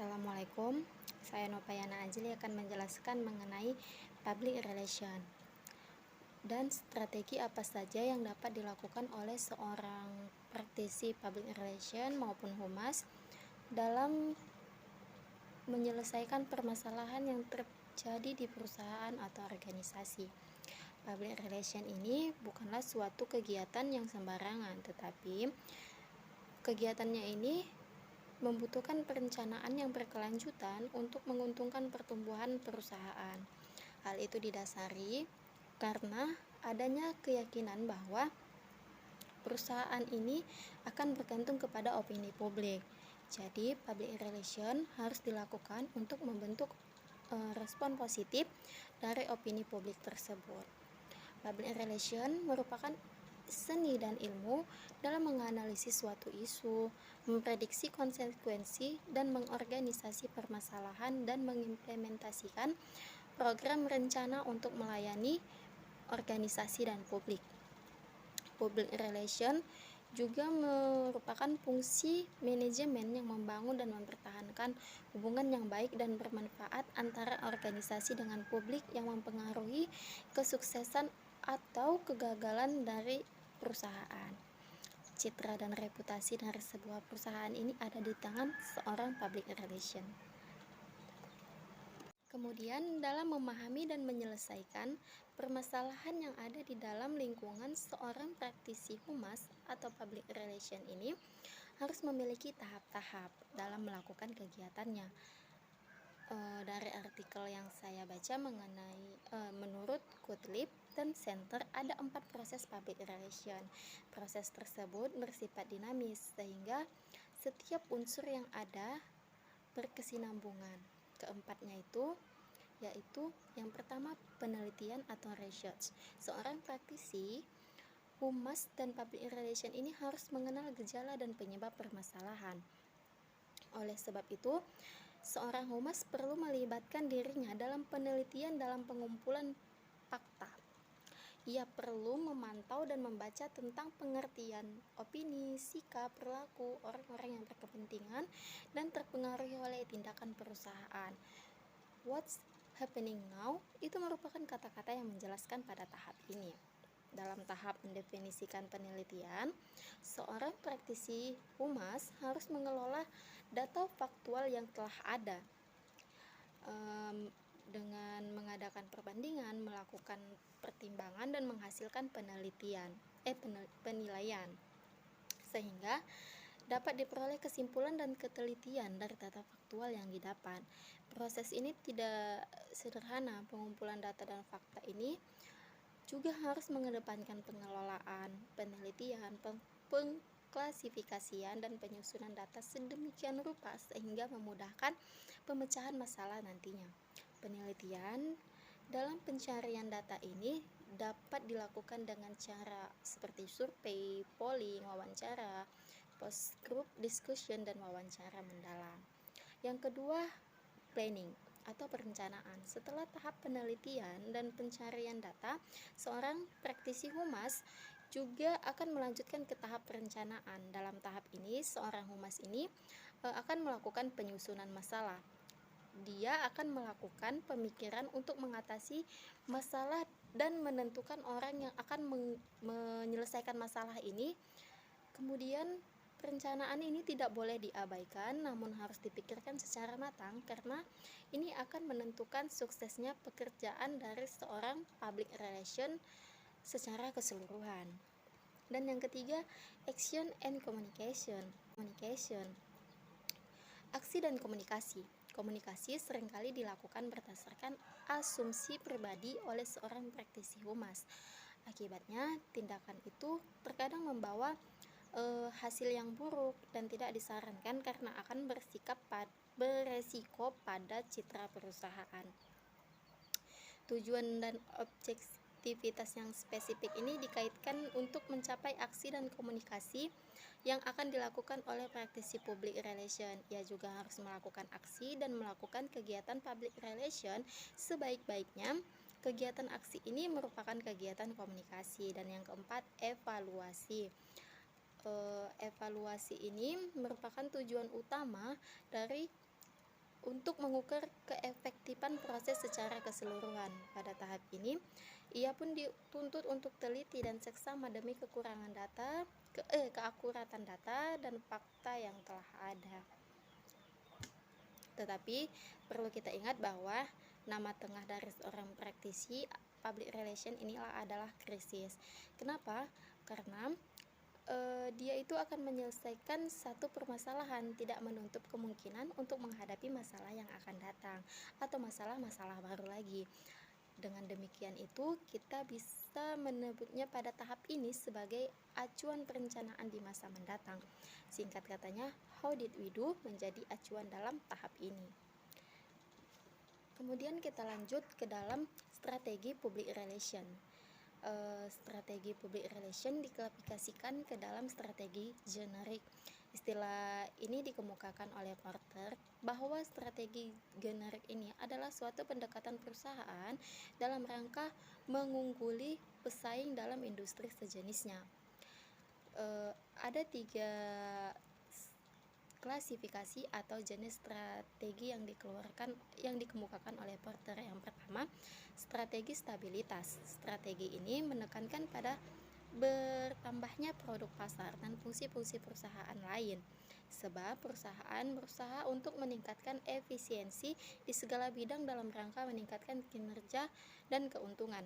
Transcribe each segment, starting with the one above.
Assalamualaikum, saya Nopayana Ajli akan menjelaskan mengenai public relation dan strategi apa saja yang dapat dilakukan oleh seorang praktisi public relation maupun humas dalam menyelesaikan permasalahan yang terjadi di perusahaan atau organisasi. Public relation ini bukanlah suatu kegiatan yang sembarangan, tetapi kegiatannya ini membutuhkan perencanaan yang berkelanjutan untuk menguntungkan pertumbuhan perusahaan. Hal itu didasari karena adanya keyakinan bahwa perusahaan ini akan bergantung kepada opini publik. Jadi, public relation harus dilakukan untuk membentuk respon positif dari opini publik tersebut. Public relation merupakan seni dan ilmu dalam menganalisis suatu isu, memprediksi konsekuensi, dan mengorganisasi permasalahan dan mengimplementasikan program rencana untuk melayani organisasi dan publik. Public relation juga merupakan fungsi manajemen yang membangun dan mempertahankan hubungan yang baik dan bermanfaat antara organisasi dengan publik yang mempengaruhi kesuksesan atau kegagalan dari perusahaan. Citra dan reputasi dari sebuah perusahaan ini ada di tangan seorang public relation. Kemudian, dalam memahami dan menyelesaikan permasalahan yang ada di dalam lingkungan, seorang praktisi humas atau public relation ini harus memiliki tahap-tahap dalam melakukan kegiatannya. Dari artikel yang saya baca menurut Gottlieb dan Center ada 4 proses public relation. Proses tersebut bersifat dinamis sehingga setiap unsur yang ada berkesinambungan. Keempatnya yaitu yang pertama penelitian atau research. Seorang praktisi humas dan public relation ini harus mengenal gejala dan penyebab permasalahan. Oleh sebab itu, seorang humas perlu melibatkan dirinya dalam penelitian dalam pengumpulan fakta. Ia perlu memantau dan membaca tentang pengertian, opini, sikap, perilaku orang-orang yang berkepentingan dan terpengaruh oleh tindakan perusahaan. What's happening now itu merupakan kata-kata yang menjelaskan pada tahap ini. Dalam tahap mendefinisikan penelitian, seorang praktisi humas harus mengelola data faktual yang telah ada dengan mengadakan perbandingan, melakukan pertimbangan dan menghasilkan penilaian sehingga dapat diperoleh kesimpulan dan ketelitian dari data faktual yang didapat. Proses ini tidak sederhana. Pengumpulan data dan fakta ini juga harus mengedepankan pengelolaan, penelitian, pengklasifikasian, dan penyusunan data sedemikian rupa sehingga memudahkan pemecahan masalah nantinya. Penelitian dalam pencarian data ini dapat dilakukan dengan cara seperti survei, polling, wawancara, focus group discussion, dan wawancara mendalam. Yang kedua, planning atau perencanaan. Setelah tahap penelitian dan pencarian data, seorang praktisi humas juga akan melanjutkan ke tahap perencanaan. Dalam tahap ini, seorang humas ini akan melakukan penyusunan masalah. Dia akan melakukan pemikiran untuk mengatasi masalah dan menentukan orang yang akan menyelesaikan masalah ini. Kemudian perencanaan ini tidak boleh diabaikan, namun harus dipikirkan secara matang karena ini akan menentukan suksesnya pekerjaan dari seorang public relation secara keseluruhan. Dan yang ketiga, action and communication. Aksi dan komunikasi. Komunikasi seringkali dilakukan berdasarkan asumsi pribadi oleh seorang praktisi humas. Akibatnya, tindakan itu terkadang membawa hasil yang buruk dan tidak disarankan karena akan beresiko pada citra perusahaan. Tujuan dan objektivitas yang spesifik ini dikaitkan untuk mencapai aksi dan komunikasi yang akan dilakukan oleh praktisi public relation. Ia juga harus melakukan aksi dan melakukan kegiatan public relation sebaik-baiknya. Kegiatan aksi ini merupakan kegiatan komunikasi. Dan yang keempat, evaluasi. Evaluasi ini merupakan tujuan utama dari untuk mengukur keefektifan proses secara keseluruhan. Pada tahap ini, ia pun dituntut untuk teliti dan seksama demi kekurangan data, keakuratan data dan fakta yang telah ada. Tetapi perlu kita ingat bahwa nama tengah dari seorang praktisi public relation inilah adalah krisis. Kenapa? Karena dia itu akan menyelesaikan satu permasalahan, tidak menutup kemungkinan untuk menghadapi masalah yang akan datang atau masalah-masalah baru lagi. Dengan demikian itu, kita bisa menyebutnya pada tahap ini sebagai acuan perencanaan di masa mendatang. Singkat katanya, how did we do menjadi acuan dalam tahap ini. Kemudian kita lanjut ke dalam strategi public relation. Strategi public relation diklasifikasikan ke dalam strategi generik. Istilah ini dikemukakan oleh Porter bahwa strategi generik ini adalah suatu pendekatan perusahaan dalam rangka mengungguli pesaing dalam industri sejenisnya. Ada 3 klasifikasi atau jenis strategi yang dikemukakan oleh Porter. Yang pertama, strategi stabilitas. Strategi ini menekankan pada bertambahnya produk pasar dan fungsi-fungsi perusahaan lain, sebab perusahaan berusaha untuk meningkatkan efisiensi di segala bidang dalam rangka meningkatkan kinerja dan keuntungan.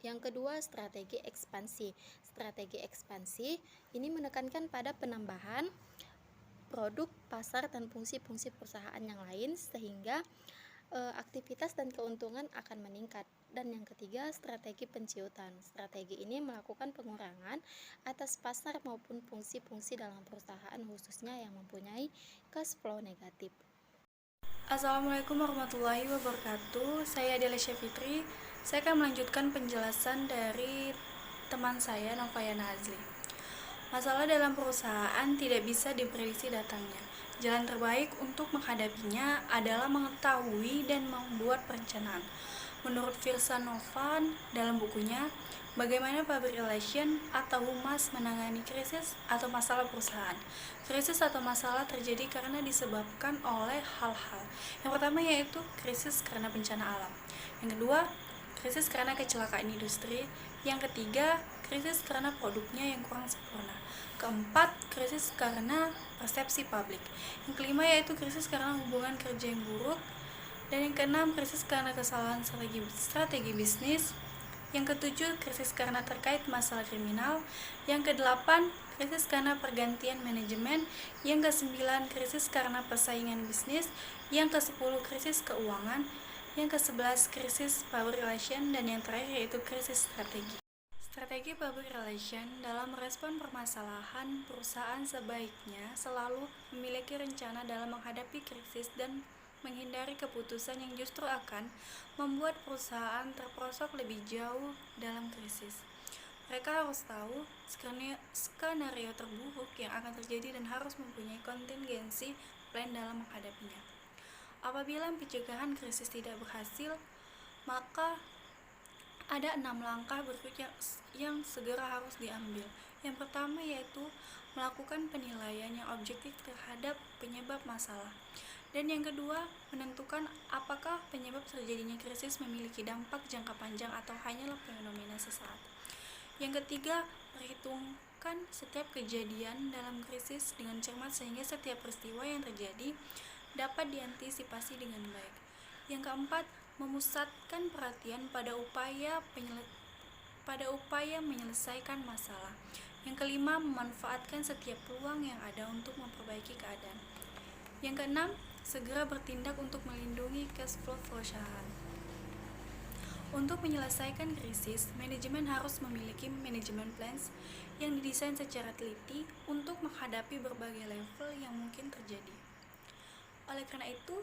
Yang kedua, strategi ekspansi. Strategi ekspansi ini menekankan pada penambahan produk, pasar, dan fungsi-fungsi perusahaan yang lain sehingga aktivitas dan keuntungan akan meningkat. Dan yang ketiga, strategi penciutan. Strategi ini melakukan pengurangan atas pasar maupun fungsi-fungsi dalam perusahaan khususnya yang mempunyai cash flow negatif. Assalamualaikum warahmatullahi wabarakatuh. Saya Delisha Fitri. Saya akan melanjutkan penjelasan dari teman saya Novayana Azli. Masalah dalam perusahaan tidak bisa diprediksi datangnya. Jalan terbaik untuk menghadapinya adalah mengetahui dan membuat perencanaan. Menurut Virsanova dalam bukunya Bagaimana Public Relation atau Humas menangani krisis atau masalah perusahaan. Krisis atau masalah terjadi karena disebabkan oleh hal-hal. Yang pertama yaitu krisis karena bencana alam. Yang kedua, krisis karena kecelakaan industri. Yang ketiga, krisis karena produknya yang kurang sempurna. Keempat, krisis karena persepsi publik. Yang kelima yaitu krisis karena hubungan kerja yang buruk. Dan yang keenam, krisis karena kesalahan strategi bisnis. Yang ketujuh, krisis karena terkait masalah kriminal. Yang kedelapan, krisis karena pergantian manajemen. Yang kesembilan, krisis karena persaingan bisnis. Yang kesepuluh, krisis keuangan. Yang kesebelas, krisis public relation. Dan yang terakhir yaitu krisis strategi. Strategi public relation dalam merespon permasalahan perusahaan sebaiknya selalu memiliki rencana dalam menghadapi krisis dan menghindari keputusan yang justru akan membuat perusahaan terperosok lebih jauh dalam krisis. Mereka harus tahu skenario terburuk yang akan terjadi dan harus mempunyai kontingensi plan dalam menghadapinya. Apabila pencegahan krisis tidak berhasil, maka ada 6 langkah berikut yang segera harus diambil. Yang pertama yaitu melakukan penilaian yang objektif terhadap penyebab masalah. Dan yang kedua, menentukan apakah penyebab terjadinya krisis memiliki dampak jangka panjang atau hanyalah fenomena sesaat. Yang ketiga, perhitungkan setiap kejadian dalam krisis dengan cermat sehingga setiap peristiwa yang terjadi dapat diantisipasi dengan baik. Yang keempat, memusatkan perhatian pada upaya menyelesaikan masalah. Yang kelima, memanfaatkan setiap peluang yang ada untuk memperbaiki keadaan. Yang keenam, segera bertindak untuk melindungi cash flow perusahaan. Untuk menyelesaikan krisis, manajemen harus memiliki manajemen plans yang didesain secara teliti untuk menghadapi berbagai level yang mungkin terjadi. Oleh karena itu,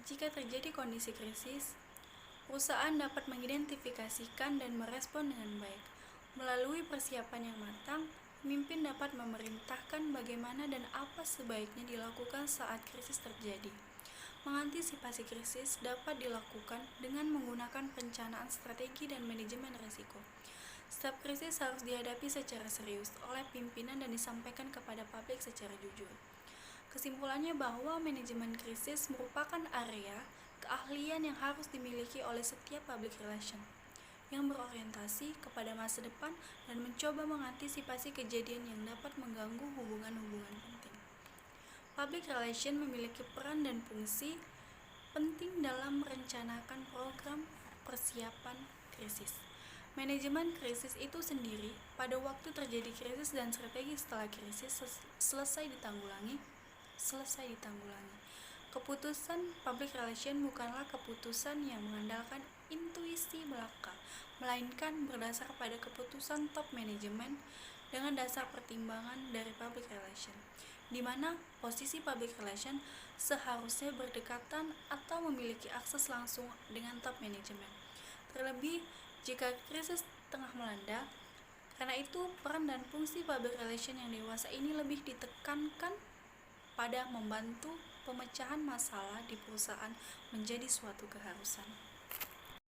jika terjadi kondisi krisis, perusahaan dapat mengidentifikasikan dan merespon dengan baik. Melalui persiapan yang matang, pemimpin dapat memerintahkan bagaimana dan apa sebaiknya dilakukan saat krisis terjadi. Mengantisipasi krisis dapat dilakukan dengan menggunakan perencanaan strategi dan manajemen risiko. Setiap krisis harus dihadapi secara serius oleh pimpinan dan disampaikan kepada publik secara jujur. Kesimpulannya bahwa manajemen krisis merupakan area keahlian yang harus dimiliki oleh setiap public relation yang berorientasi kepada masa depan dan mencoba mengantisipasi kejadian yang dapat mengganggu hubungan-hubungan penting. Public relation memiliki peran dan fungsi penting dalam merencanakan program persiapan krisis. Manajemen krisis itu sendiri pada waktu terjadi krisis dan strategi setelah krisis selesai ditanggulangi. Keputusan public relation bukanlah keputusan yang mengandalkan intuisi belaka, melainkan berdasar pada keputusan top manajemen dengan dasar pertimbangan dari public relation, di mana posisi public relation seharusnya berdekatan atau memiliki akses langsung dengan top manajemen. Terlebih jika krisis tengah melanda. Karena itu, peran dan fungsi public relation yang dewasa ini lebih ditekankan pada membantu pemecahan masalah di perusahaan menjadi suatu keharusan.